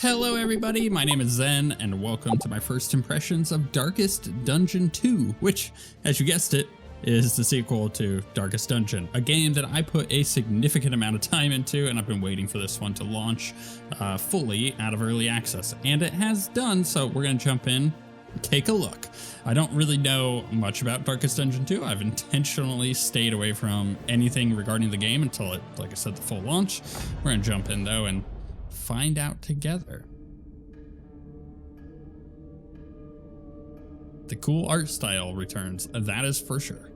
Hello everybody, my name is Zen, and welcome to my first impressions of Darkest Dungeon 2, which, as you guessed it, is the sequel to Darkest Dungeon, a game that I put a significant amount of time into, and I've been waiting for this one to launch fully out of early access, and it has done, so we're going to jump in, take a look. I don't really know much about Darkest Dungeon 2. I've intentionally stayed away from anything regarding the game until it, like I said, the full launch. We're going to jump in though and find out together. The cool art style returns, that is for sure.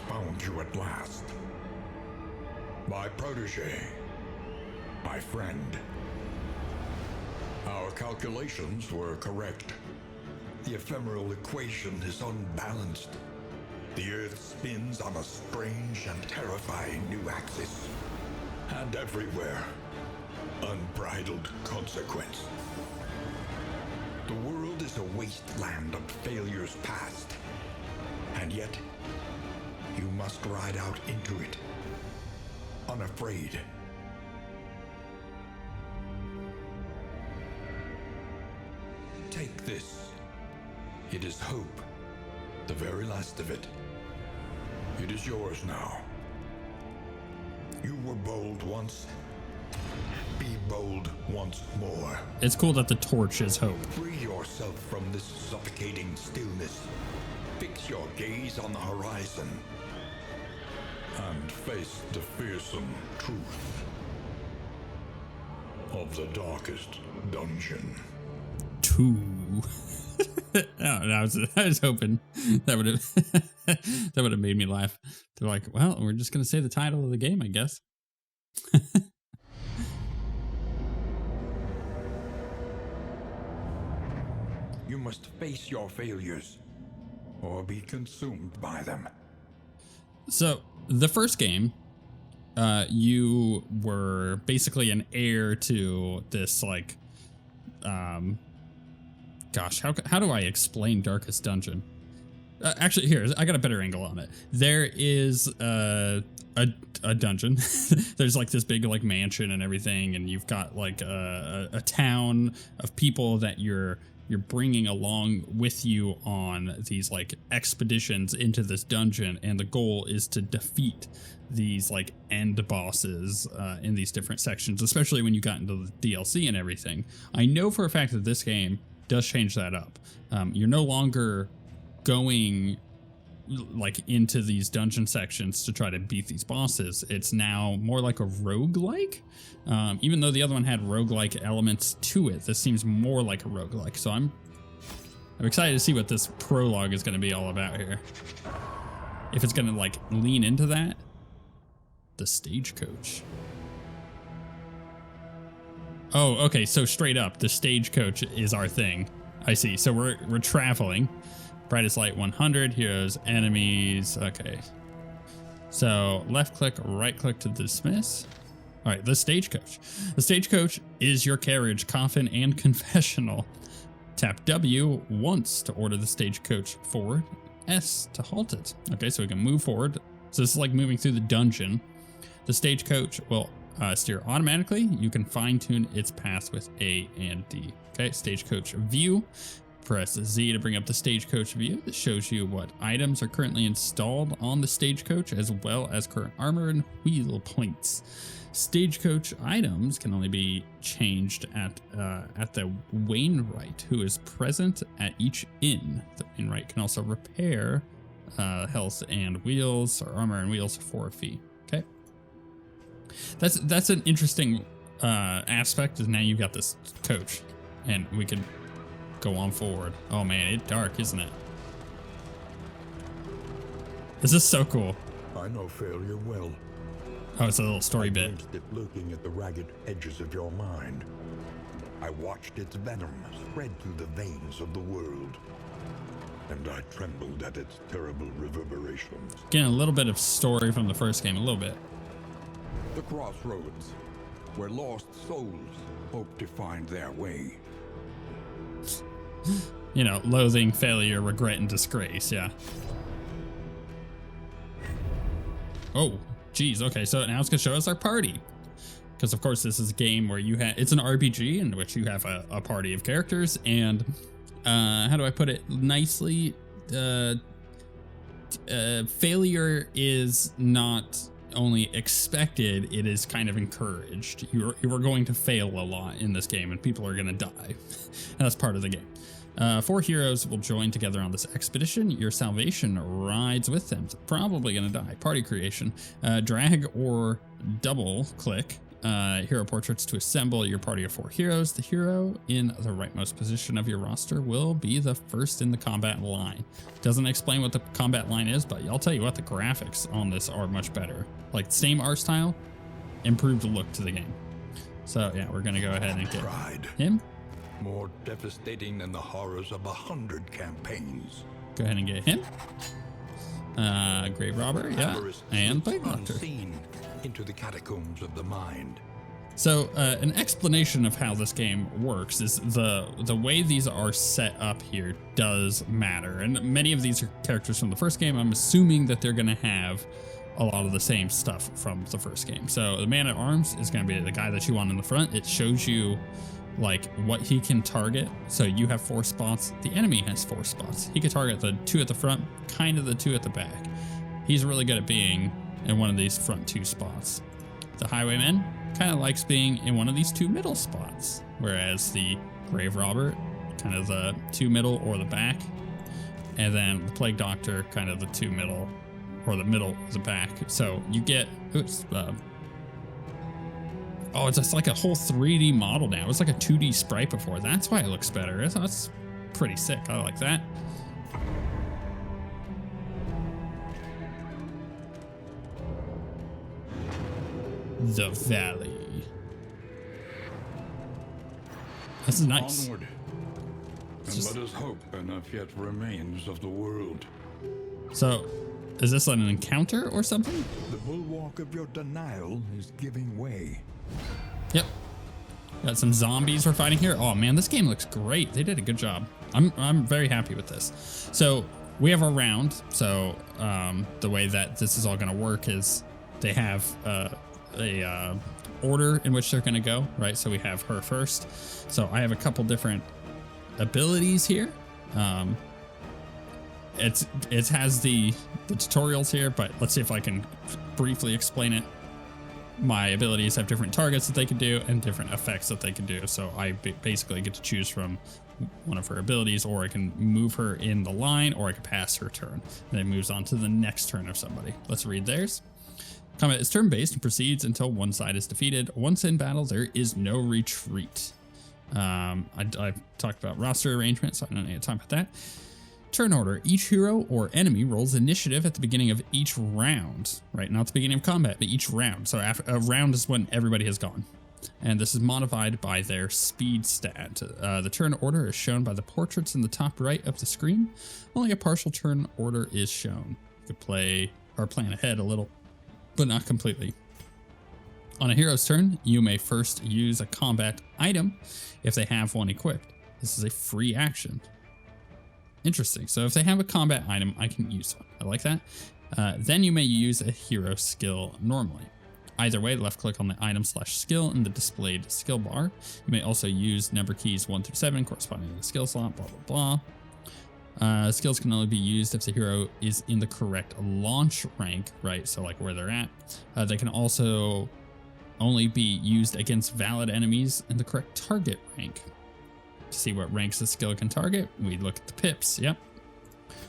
Found you at last. My protege, my friend. Our calculations were correct. The ephemeral equation is unbalanced. The Earth spins on a strange and terrifying new axis. And everywhere, unbridled consequence. The world is a wasteland of failures past. And yet, you must ride out into it, unafraid. Take this. It is hope, the very last of it. It is yours now. You were bold once. Be bold once more. It's cool that the torch is hope. Free yourself from this suffocating stillness. Fix your gaze on the horizon. And face the fearsome truth of the Darkest Dungeon. 2. I was hoping that would have that would have made me laugh. They're like, well, we're just gonna say the title of the game, I guess. You must face your failures, or be consumed by them. So the first game, you were basically an heir to this, like, gosh, how do I explain Darkest Dungeon? Actually, here, I got a better angle on it. There is a dungeon. There's like this big like mansion and everything, and you've got like a town of people that you're bringing along with you on these like expeditions into this dungeon, and the goal is to defeat these like end bosses in these different sections, especially when you got into the DLC and everything. I know for a fact that this game does change that up. You're no longer going like into these dungeon sections to try to beat these bosses. It's now more like a roguelike. Even though the other one had roguelike elements to it, this seems more like a roguelike. So I'm excited to see what this prologue is going to be all about here. If it's going to like lean into that. The stagecoach. Oh, okay. So straight up, the stagecoach is our thing. I see. So we're traveling. Brightest light 100, heroes, enemies. Okay. So left click, right click to dismiss. All right, the stagecoach. The stagecoach is your carriage, coffin, and confessional. Tap W once to order the stagecoach forward, S to halt it. Okay, so we can move forward. So this is like moving through the dungeon. The stagecoach will steer automatically. You can fine tune its path with A and D. Okay, stagecoach view. Press Z to bring up the stagecoach view. This shows you what items are currently installed on the stagecoach, as well as current armor and wheel points. Stagecoach items can only be changed at the wainwright, who is present at each inn. The wainwright can also repair health and wheels, or armor and wheels, for a fee. Okay, that's an interesting aspect. Is now you've got this coach, and we could go on forward. Oh man, it's dark, isn't it? This is so cool. I know failure well. Oh, it's a little story bit. I glimpsed it lurking at the ragged edges of your mind. I watched its venom spread through the veins of the world. and I trembled at its terrible reverberations. Getting a little bit of story from the first game, a little bit. The crossroads, where lost souls hope to find their way. You know, loathing, failure, regret, and disgrace, yeah. Oh, geez, okay, so now it's gonna show us our party. Because of course this is a game where you have, it's an RPG in which you have a party of characters, and how do I put it nicely? Failure is not only expected, it is kind of encouraged. You are going to fail a lot in this game, and people are gonna die. And that's part of the game. 4 heroes will join together on this expedition. Your salvation rides with them. They're probably gonna die. Party creation. Drag or double click hero portraits to assemble your party of 4 heroes. The hero in the rightmost position of your roster will be the first in the combat line. Doesn't explain what the combat line is, but I'll tell you what, the graphics on this are much better. Like, same art style, improved look to the game. So yeah, we're gonna go ahead and get him. More devastating than the horrors of 100 campaigns. Go ahead and get him. Grave Robber, yeah, and Plague Doctor. Into the catacombs of the mind. So an explanation of how this game works is the way these are set up here does matter, and many of these are characters from the first game. I'm assuming that they're going to have a lot of the same stuff from the first game. So the man at arms is going to be the guy that you want in the front. It shows you like what he can target. So you have 4 spots. The enemy has 4 spots. He can target the 2 at the front, kind of the 2 at the back. He's really good at being in one of these front 2 spots. The Highwayman kind of likes being in one of these 2 middle spots, whereas the Grave Robber, kind of the 2 middle or the back, and then the Plague Doctor, kind of the 2 middle or the middle or the back. So you get, oh, it's just like a whole 3D model now. It was like a 2D sprite before. That's why it looks better. That's pretty sick. I like that. The Valley. This is nice. Onward, and let us hope enough yet remains of the world. So, is this an encounter or something? The bulwark of your denial is giving way. Yep. Got some zombies we're fighting here. Oh man, this game looks great. They did a good job. I'm very happy with this. So we have a round. So the way that this is all going to work is they have a order in which they're going to go, right? So we have her first. So I have a couple different abilities here. It has the tutorials here, but let's see if I can briefly explain it. My abilities have different targets that they can do and different effects that they can do. So I basically get to choose from one of her abilities, or I can move her in the line, or I can pass her turn. And it moves on to the next turn of somebody. Let's read theirs. Combat is turn-based and proceeds until one side is defeated. Once in battle, there is no retreat. I've talked about roster arrangement, so I don't need to talk about that. Turn order. Each hero or enemy rolls initiative at the beginning of each round, right? Not the beginning of combat, but each round. So after a round is when everybody has gone. And this is modified by their speed stat. The turn order is shown by the portraits in the top right of the screen. Only a partial turn order is shown. You could play or plan ahead a little, but not completely. On a hero's turn, you may first use a combat item if they have one equipped. This is a free action. Interesting. So if they have a combat item, I can use one. I like that. Then you may use a hero skill normally. Either way, left click on the item/skill in the displayed skill bar. You may also use number keys 1 through 7 corresponding to the skill slot, blah, blah, blah. Skills can only be used if the hero is in the correct launch rank, right? So like where they're at. They can also only be used against valid enemies in the correct target rank. To see what ranks the skill can target, we look at the pips. Yep.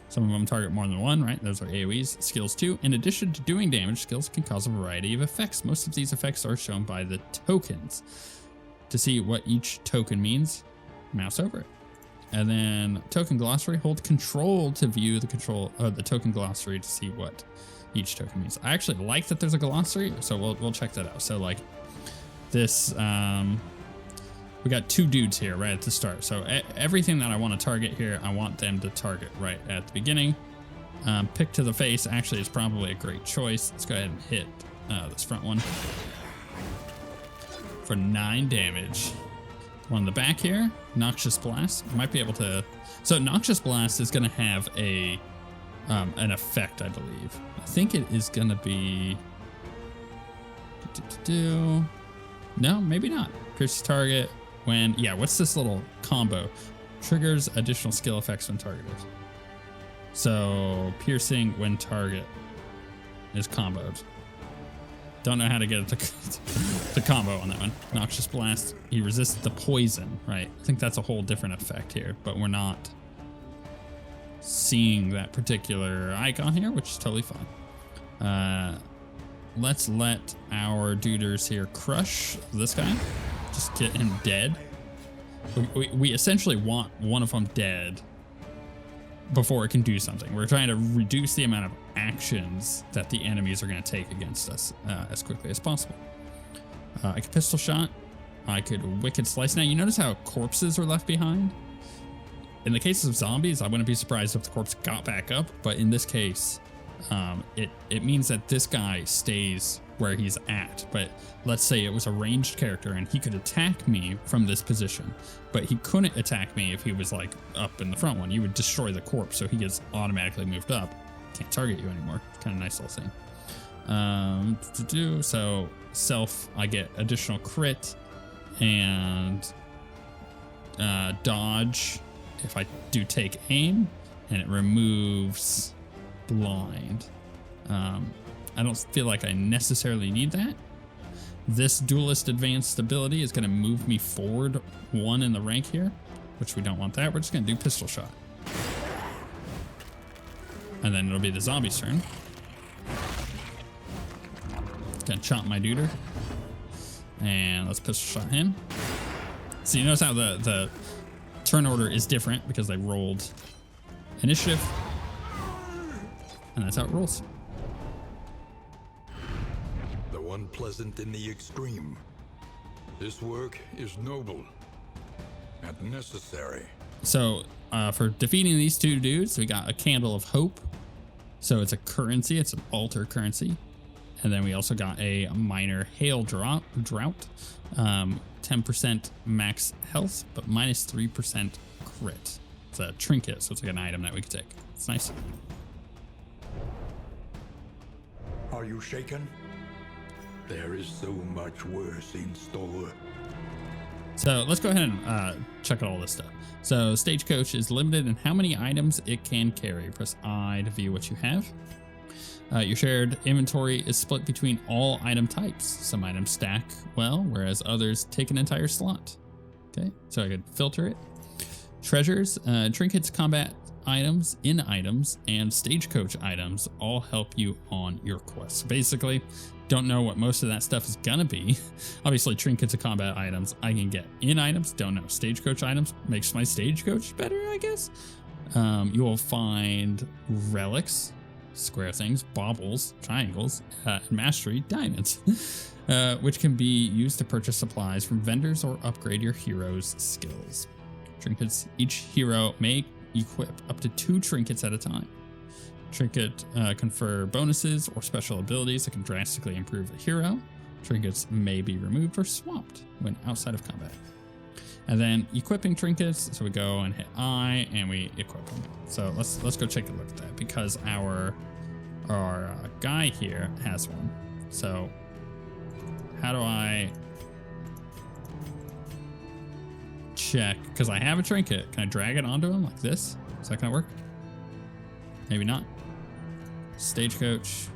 Some of them target more than one, right? Those are AoEs. Skills too. In addition to doing damage, skills can cause a variety of effects. Most of these effects are shown by the tokens. To see what each token means, mouse over it. And then token glossary, hold control to view the token glossary to see what each token means. I actually like that there's a glossary, so we'll check that out. So like this, we got 2 dudes here right at the start. So everything that I want to target here, I want them to target right at the beginning. Pick to the face actually is probably a great choice. Let's go ahead and hit this front one for 9 damage. One in the back here, Noxious Blast. Might be able to. So Noxious Blast is going to have a an effect, I believe. I think it is going to be. No, maybe not. Pierce target when. Yeah, what's this little combo? Triggers additional skill effects when targeted. So piercing when target is comboed. Don't know how to get it to combo on that one. Noxious Blast. He resists the poison, right? I think that's a whole different effect here, but we're not seeing that particular icon here, which is totally fine. Let's let our duders here crush this guy. Just get him dead. We essentially want one of them dead before it can do something. We're trying to reduce the amount of actions that the enemies are going to take against us as quickly as possible. I could pistol shot. I could wicked slice. Now you notice how corpses are left behind? In the case of zombies, I wouldn't be surprised if the corpse got back up, but in this case, it means that this guy stays where he's at. But let's say it was a ranged character and he could attack me from this position, but he couldn't attack me if he was like up in the front one. You would destroy the corpse, so he gets automatically moved up. Can't target you anymore. Kind of nice little thing. So self, I get additional crit and dodge if I do take aim, and it removes blind. I don't feel like I necessarily need that. This duelist advanced ability is going to move me forward 1 in the rank here, which we don't want that. We're just going to do pistol shot. And then it'll be the zombie's turn. Gonna chop my duder. And let's pistol shot him. So you notice how the turn order is different because they rolled initiative. And that's how it rolls. The unpleasant in the extreme. This work is noble and necessary. So for defeating these 2 dudes, we got a Candle of Hope. So it's a currency, it's an altar currency. And then we also got a minor hail drought. 10% max health, but minus 3% crit. It's a trinket, so it's like an item that we could take. It's nice. Are you shaken? There is so much worse in store. So let's go ahead and check out all this stuff. So Stagecoach is limited in how many items it can carry. Press I to view what you have. Your shared inventory is split between all item types. Some items stack well, whereas others take an entire slot. Okay, so I could filter it. Treasures, trinkets, combat items, in items, and stagecoach items all help you on your quest. So basically, don't know what most of that stuff is gonna be. Obviously, trinkets and combat items I can get. In items, don't know. Stagecoach items makes my stagecoach better, I guess. You will find relics, square things, baubles, triangles, and mastery diamonds, which can be used to purchase supplies from vendors or upgrade your hero's skills. Trinkets, each hero may equip up to 2 trinkets at a time. Trinket confer bonuses or special abilities that can drastically improve a hero. Trinkets may be removed or swapped when outside of combat. And then equipping trinkets, so we go and hit I and we equip them. So let's go take a look at that because our guy here has one. So how do I check? Because I have a trinket. Can I drag it onto him like this? Is that gonna work? Maybe not. Stagecoach.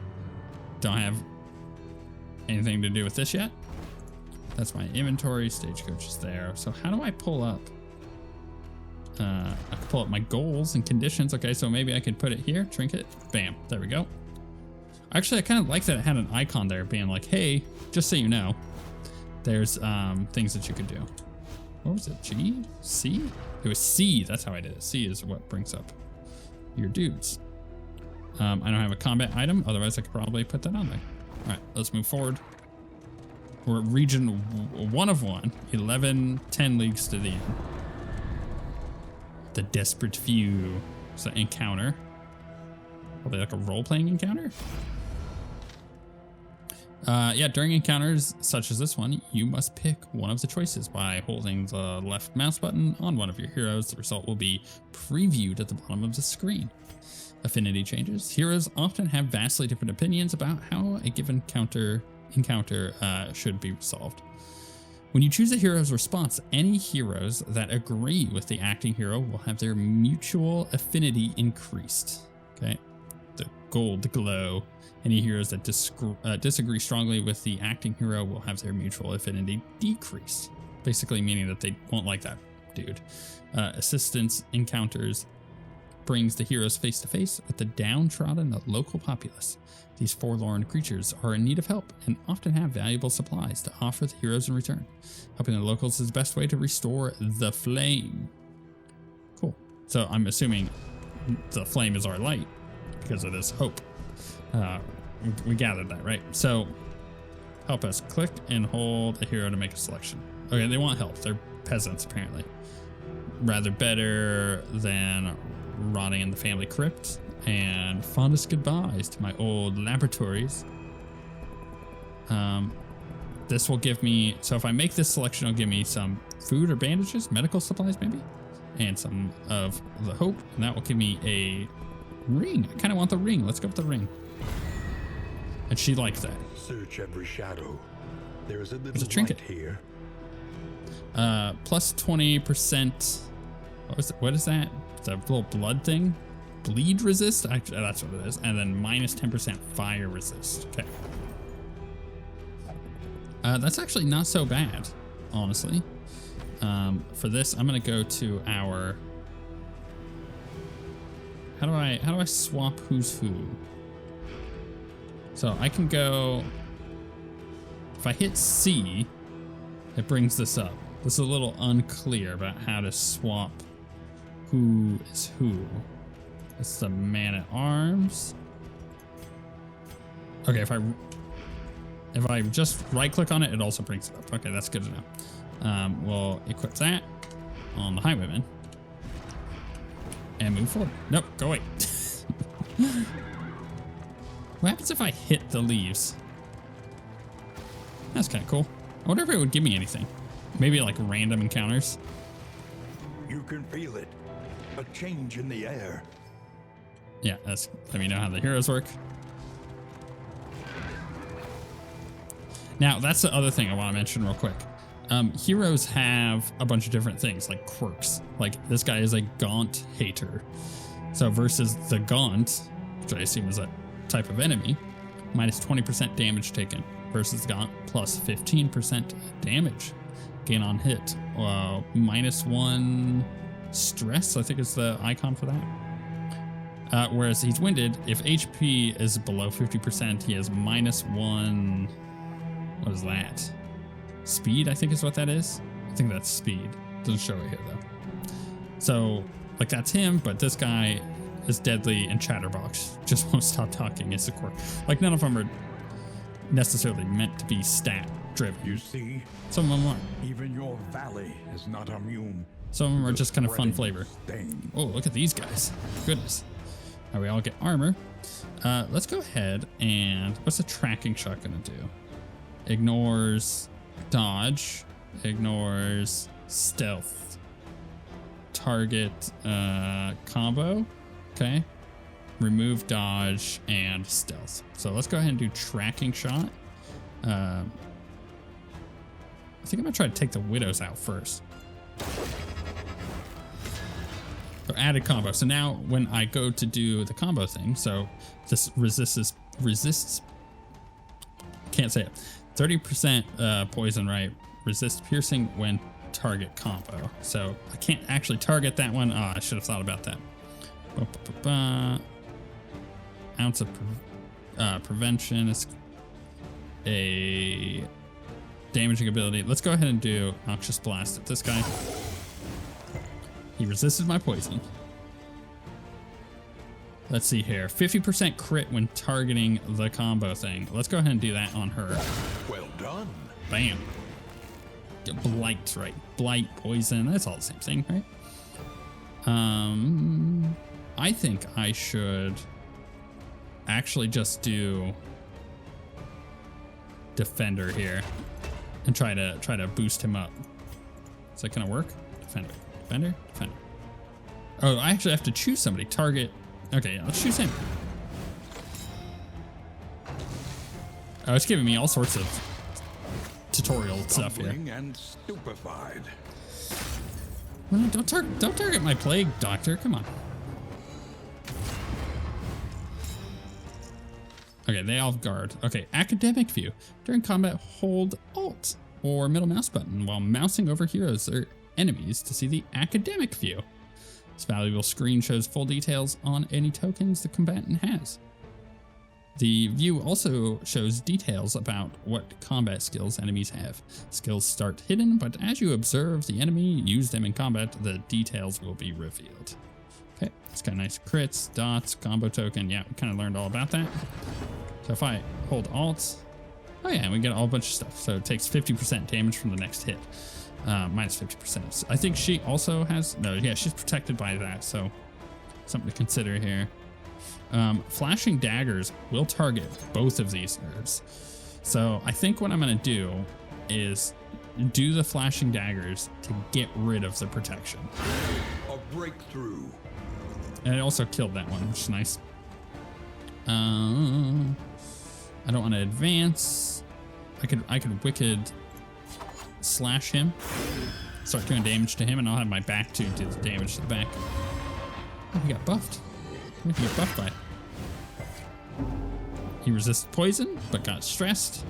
Don't have anything to do with this yet. That's my inventory. Stagecoach is there. So how do I pull up? I can pull up my goals and conditions. Okay, so maybe I could put it here. Trinket. Bam. There we go. Actually, I kind of like that it had an icon there being like, hey, just so you know, there's things that you could do. What was it? G? C? It was C. That's how I did it. C is what brings up your dudes. I don't have a combat item. Otherwise, I could probably put that on there. All right, let's move forward. We're at region 1 of 1, 11, 10 leagues to the end. The Desperate Few. It's an encounter. Probably like a role-playing encounter? Yeah, during encounters such as this one, you must pick one of the choices by holding the left mouse button on one of your heroes. The result will be previewed at the bottom of the screen. Affinity changes. Heroes often have vastly different opinions about how a given encounter should be resolved. When you choose a hero's response, any heroes that agree with the acting hero will have their mutual affinity increased. Okay, the gold glow. Any heroes that disagree strongly with the acting hero will have their mutual affinity decreased. Basically meaning that they won't like that dude. Assistance encounters brings the heroes face to face with the downtrodden local populace. These forlorn creatures are in need of help and often have valuable supplies to offer the heroes in return. Helping the locals is the best way to restore the flame. Cool. So I'm assuming the flame is our light because it is hope. We gathered that, right? So help us. Click and hold a hero to make a selection. Okay, they want help. They're peasants, apparently. Rather better than rotting in the family crypt. And fondest goodbyes to my old laboratories. This will give me, so if I make this selection, it'll give me some food or bandages, medical supplies maybe, and some of the hope, and that will give me a ring. I kind of want the ring. Let's go with the ring. And she liked that. Search every shadow. There is a little There's a trinket here. Plus 20%. What is that? The little blood thing? Bleed resist? Actually, that's what it is. And then minus 10% fire resist. Okay. That's actually not so bad, honestly. For this, I'm gonna go to our. How do I swap who's who? So I can go. If I hit C, it brings this up. This is a little unclear about how to swap who is who. It's the man at arms. Okay, if I just right click on it, it also brings it up. Okay, that's good to know. We'll equip that on the highwayman and move forward. Nope, go away. What happens if I hit the leaves? That's kind of cool. I wonder if it would give me anything. Maybe like random encounters. You can feel it. A change in the air. Yeah, let me know how the heroes work. Now, that's the other thing I want to mention real quick. Heroes have a bunch of different things, like quirks. Like, this guy is a Gaunt hater. So versus the Gaunt, which I assume is a type of enemy, minus 20% damage taken. Versus Gaunt, plus 15% damage gain on hit. Minus 1 stress, I think is the icon for that. Whereas he's winded, if HP is below 50%, he has minus 1. What is that? Speed, I think is what that is. I think that's speed. Doesn't show it here though. So, like, that's him, but this guy is deadly and chatterbox. Just won't stop talking. It's a quirk. Like, none of them are necessarily meant to be stat driven. You see, some of them aren't. Even your valley is not immune. Some of them are just kind of fun flavor. Stain. Oh, look at these guys. Goodness. Now we all get armor. Let's go ahead and what's the tracking shot gonna do? Ignores dodge, ignores stealth, target combo. Okay. Remove dodge and stealth. So let's go ahead and do tracking shot. I think I'm gonna try to take the widows out first. So added combo. So now when I go to do the combo thing, so this resists, can't say it. 30% poison, right? Resist piercing when target combo. So I can't actually target that one. Oh, I should have thought about that. Ounce of prevention is a damaging ability. Let's go ahead and do Noxious Blast at this guy. He resisted my poison. Let's see here. 50% crit when targeting the combo thing. Let's go ahead and do that on her. Well done. Bam. Blight, right? Blight, poison. That's all the same thing, right? I think I should actually just do defender here and try to boost him up. Is that gonna work? Defender, defender, defender. Oh, I actually have to choose somebody. Target. Okay, yeah, let's choose him. Oh, it's giving me all sorts of tutorial stuff here. And stupefied. Well, don't target my plague, Doctor. Come on. Okay, they all have guard. Okay, academic view. During combat, hold Alt or middle mouse button while mousing over heroes or enemies to see the academic view. This valuable screen shows full details on any tokens the combatant has. The view also shows details about what combat skills enemies have. Skills start hidden, but as you observe the enemy use them in combat, the details will be revealed. Okay, it's got nice crits, dots, combo token. Yeah, we kind of learned all about that. So if I hold Alt, oh yeah, we get a whole bunch of stuff. So it takes 50% damage from the next hit, minus 50%. I think she also has, no, yeah, she's protected by that. So something to consider here. Flashing daggers will target both of these nerves. So I think what I'm going to do is do the flashing daggers to get rid of the protection. A breakthrough. And it also killed that one, which is nice. I don't want to advance. I could wicked slash him, start doing damage to him, and I'll have my back to do the damage to the back. Oh, he got buffed. What did he get buffed by? He resists poison, but got stressed.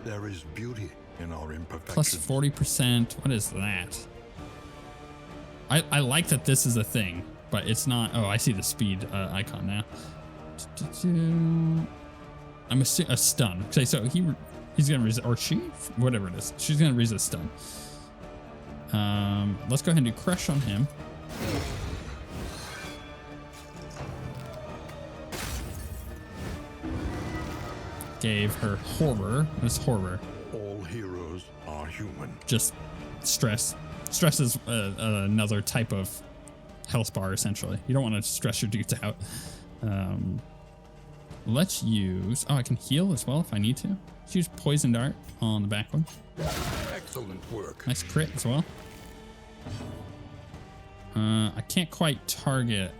There is beauty in our imperfections. Plus 40%. What is that? I like that this is a thing, but it's not. Oh, I see the speed icon now. I'm a stun. Okay, so he's gonna resist, or she, whatever it is, she's gonna resist stun. Let's go ahead and do crush on him. Gave her horror. What is horror? All heroes are human. Just stress. Stress is another type of health bar, essentially. You don't want to stress your dudes out. Let's use... Oh, I can heal as well if I need to. Let's use Poison Dart on the back one. Excellent work. Nice crit as well. I can't quite target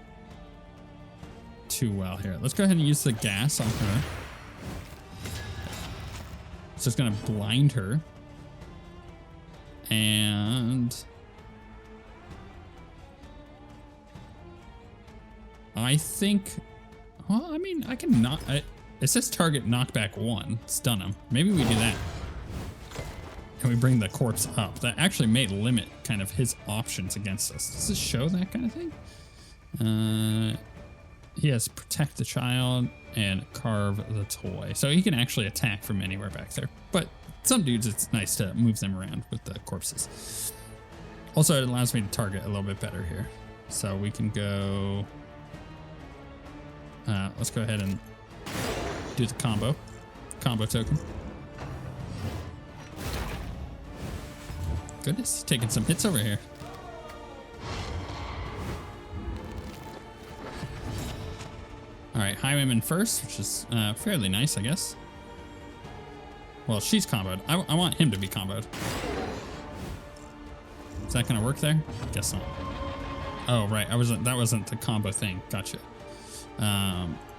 too well here. Let's go ahead and use the gas on her. So it's going to blind her. And I think, well, I mean, I can not, it says target knockback 1, stun him. Maybe we do that. And we bring the corpse up. That actually may limit kind of his options against us. Does this show that kind of thing? He has protect the child and carve the toy. So he can actually attack from anywhere back there. But some dudes, it's nice to move them around with the corpses. Also, it allows me to target a little bit better here. So we can go... let's go ahead and do the combo token. Goodness, taking some hits over here. All right, Highwayman first, which is fairly nice, I guess. Well, she's comboed. I want him to be comboed. Is that gonna work there? Guess not. Oh, right. That wasn't the combo thing. Gotcha.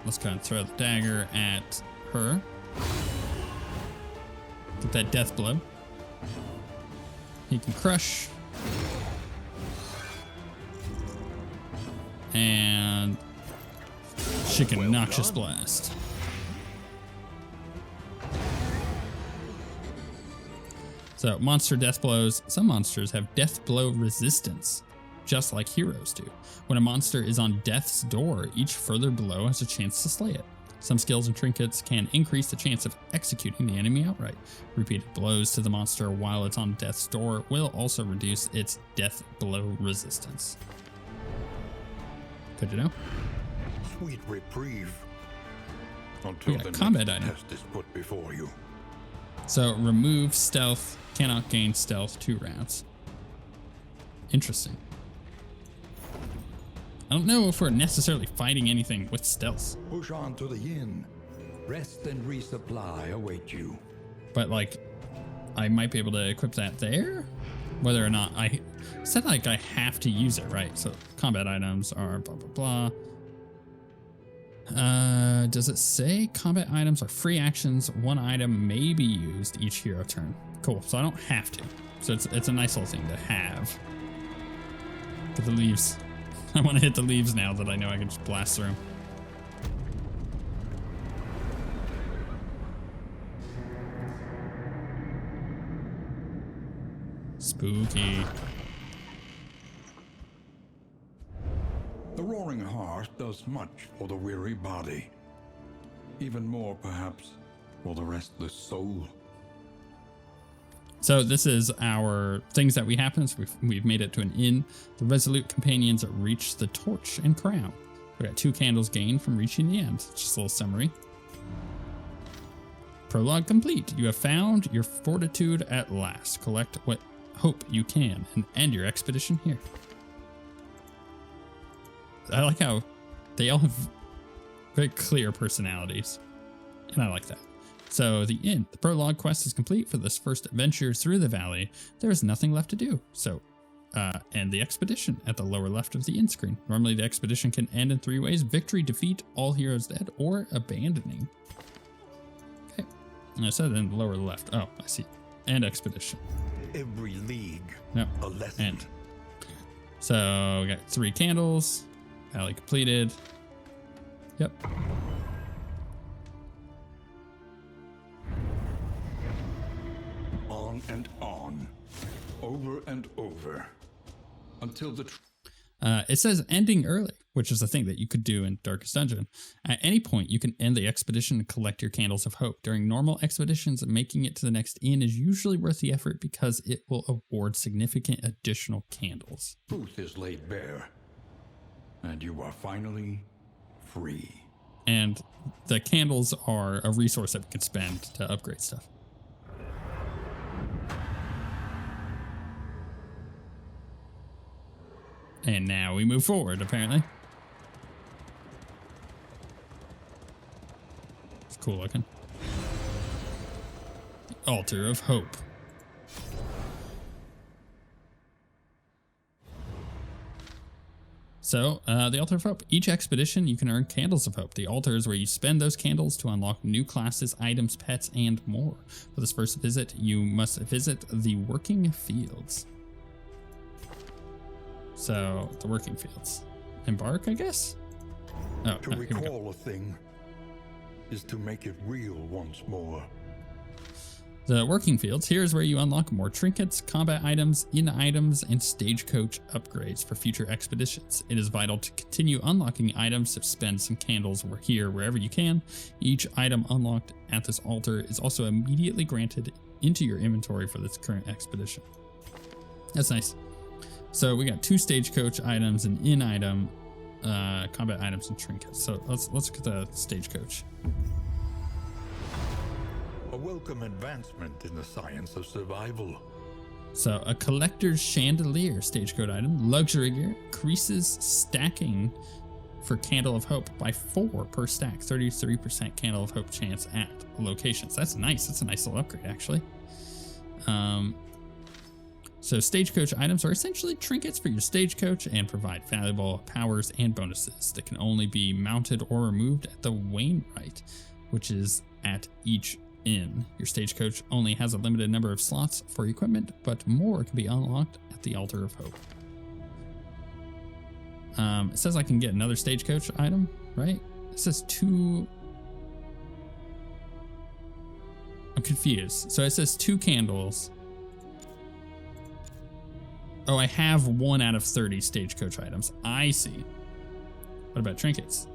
Let's go and throw the dagger at her. Get that death blow. He can crush. And she can noxious blast. So monster death blows. Some monsters have death blow resistance, just like heroes do. When a monster is on death's door, each further blow has a chance to slay it. Some skills and trinkets can increase the chance of executing the enemy outright. Repeated blows to the monster while it's on death's door will also reduce its death blow resistance. Good to know. Sweet reprieve. Until the combat next item. test is put before you. So remove stealth, cannot gain stealth 2 rounds. Interesting. I don't know if we're necessarily fighting anything with stealth. Push on to the inn. Rest and resupply await you. But like, I might be able to equip that there? Whether or not I said like I have to use it, right? So combat items are blah, blah, blah. Does it say combat items are free actions? One item may be used each hero turn. Cool, so I don't have to. So it's a nice little thing to have. Get the leaves. I want to hit the leaves now that I know I can just blast through them. Spooky. The roaring heart does much for the weary body. Even more, perhaps, for the restless soul. So this is our things that we happen. So we've made it to an inn. The resolute companions reach the torch and crown. We got 2 candles gained from reaching the end. Just a little summary. Prologue complete. You have found your fortitude at last. Collect what hope you can and end your expedition here. I like how they all have very clear personalities, and I like that. So the inn, the prologue quest is complete for this first adventure through the valley. There is nothing left to do. So end the expedition at the lower left of the inn screen. Normally the expedition can end in 3 ways: victory, defeat, all heroes dead, or abandoning. Okay, and I said in the lower left. Oh, I see. End expedition. Every league, No, a lesson. end. So we got 3 candles. Valley completed. Yep. On and on, over and over, until the It says ending early, which is a thing that you could do in Darkest Dungeon. At any point, you can end the expedition and collect your candles of hope. During normal expeditions, making it to the next inn is usually worth the effort because it will award significant additional candles. truth is laid bare, and you are finally free. And the candles are a resource that we can spend to upgrade stuff. And now we move forward, apparently. It's cool looking. The Altar of Hope. So, the Altar of Hope. Each expedition, you can earn Candles of Hope. The altar is where you spend those candles to unlock new classes, items, pets, and more. For this first visit, you must visit the Working Fields. So, the Working Fields. Embark, I guess? Oh, To no, here we go. recall a thing is to make it real once more. The Working Fields, here's where you unlock more trinkets, combat items, inn items, and stagecoach upgrades for future expeditions. It is vital to continue unlocking items to spend some candles here wherever you can. Each item unlocked at this altar is also immediately granted into your inventory for this current expedition. That's nice. So we got 2 stagecoach items, an inn item, combat items, and trinkets. So let's look at the stagecoach. A welcome advancement in the science of survival. So a collector's chandelier stagecoach item, luxury gear, increases stacking for Candle of Hope by 4 per stack, 33% Candle of Hope chance at locations. That's nice. That's a nice little upgrade, actually. So stagecoach items are essentially trinkets for your stagecoach and provide valuable powers and bonuses that can only be mounted or removed at the Wainwright, which is at each inn. Your stagecoach only has a limited number of slots for equipment, but more can be unlocked at the Altar of Hope. It says I can get another stagecoach item, right? It says 2. I'm confused. So it says 2 candles. Oh, I have 1 out of 30 stagecoach items. I see. What about trinkets?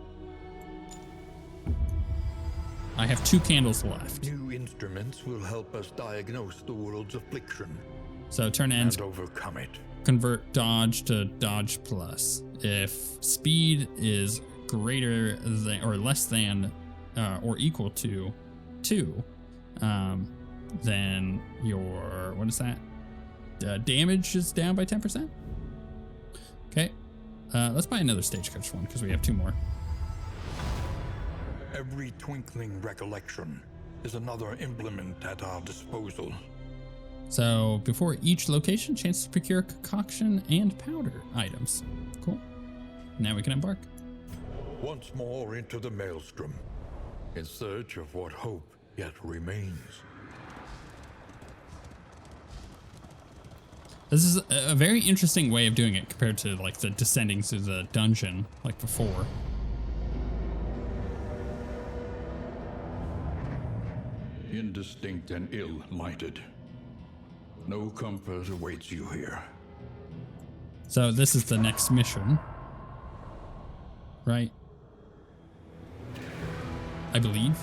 I have 2 candles left. New instruments will help us diagnose the world's affliction So turn ends, and overcome it. convert dodge to dodge plus. If speed is greater than or less than or equal to 2, then your, what is that? Damage is down by 10%. Okay. Let's buy another stagecoach one because we have 2 more. Every twinkling recollection is another implement at our disposal. So before each location, chance to procure concoction and powder items. Cool. Now we can embark. Once more into the maelstrom, in search of what hope yet remains. This is a very interesting way of doing it compared to like the descending through the dungeon like before. Indistinct and ill-lighted. No comfort awaits you here. So this is the next mission, right? I believe.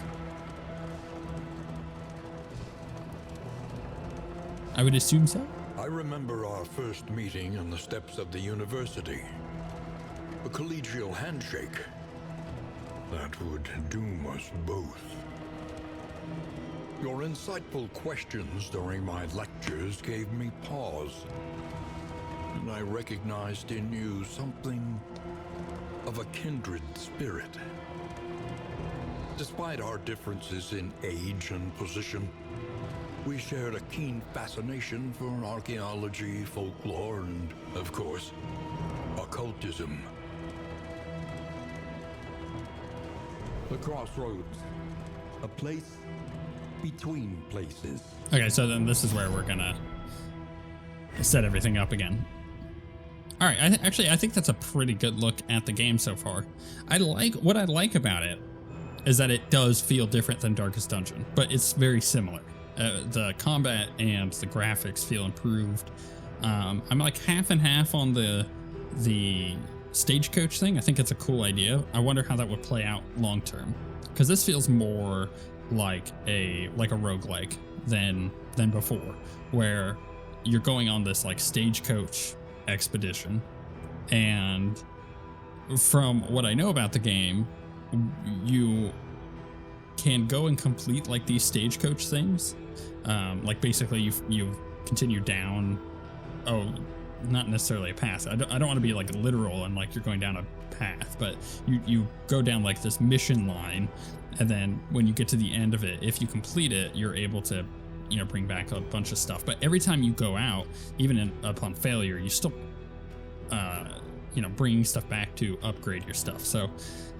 I would assume so. I remember our first meeting on the steps of the university. A collegial handshake that would doom us both. Your insightful questions during my lectures gave me pause, and I recognized in you something of a kindred spirit. Despite our differences in age and position, we shared a keen fascination for archaeology, folklore, and, of course, occultism. The crossroads, a place between places. Okay, so then this is where we're gonna set everything up again. All right, I think that's a pretty good look at the game so far. What I like about it is that it does feel different than Darkest Dungeon, but it's very similar. The combat and the graphics feel improved. I'm like half and half on the stagecoach thing. I think it's a cool idea. I wonder how that would play out long term, because this feels more like a roguelike than before, where you're going on this like stagecoach expedition, and from what I know about the game, you can go and complete like these stagecoach things. Like basically you continue down, not necessarily a path. I don't want to be like literal and like you're going down a path, but you go down like this mission line, and then when you get to the end of it, if you complete it, you're able to, you know, bring back a bunch of stuff. But every time you go out, even upon failure, you still you know, bringing stuff back to upgrade your stuff. So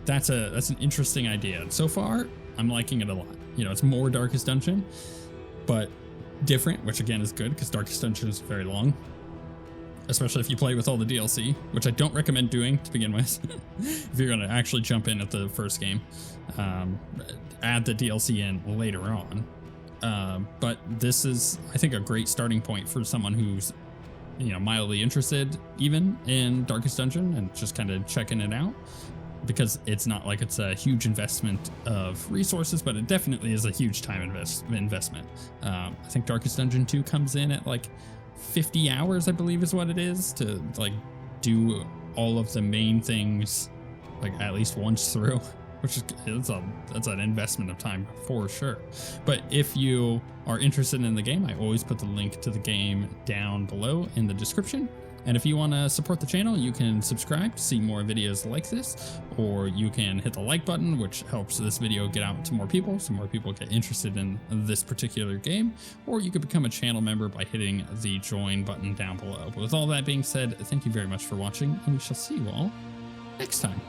that's an interesting idea, and so far I'm liking it a lot. You know, it's more Darkest Dungeon, but different, which again is good because Darkest Dungeon is very long, especially if you play with all the DLC, which I don't recommend doing to begin with. If you're going to actually jump in at the first game, add the DLC in later on. But this is, I think, a great starting point for someone who's, you know, mildly interested even in Darkest Dungeon and just kind of checking it out, because it's not like it's a huge investment of resources, but it definitely is a huge time investment. I think Darkest Dungeon 2 comes in at like 50 hours, I believe is what it is, to like do all of the main things like at least once through, which is that's an investment of time for sure. But if you are interested in the game, I always put the link to the game down below in the description. And if you want to support the channel, you can subscribe to see more videos like this, or you can hit the like button, which helps this video get out to more people, so more people get interested in this particular game, or you could become a channel member by hitting the join button down below. But with all that being said, thank you very much for watching, and we shall see you all next time.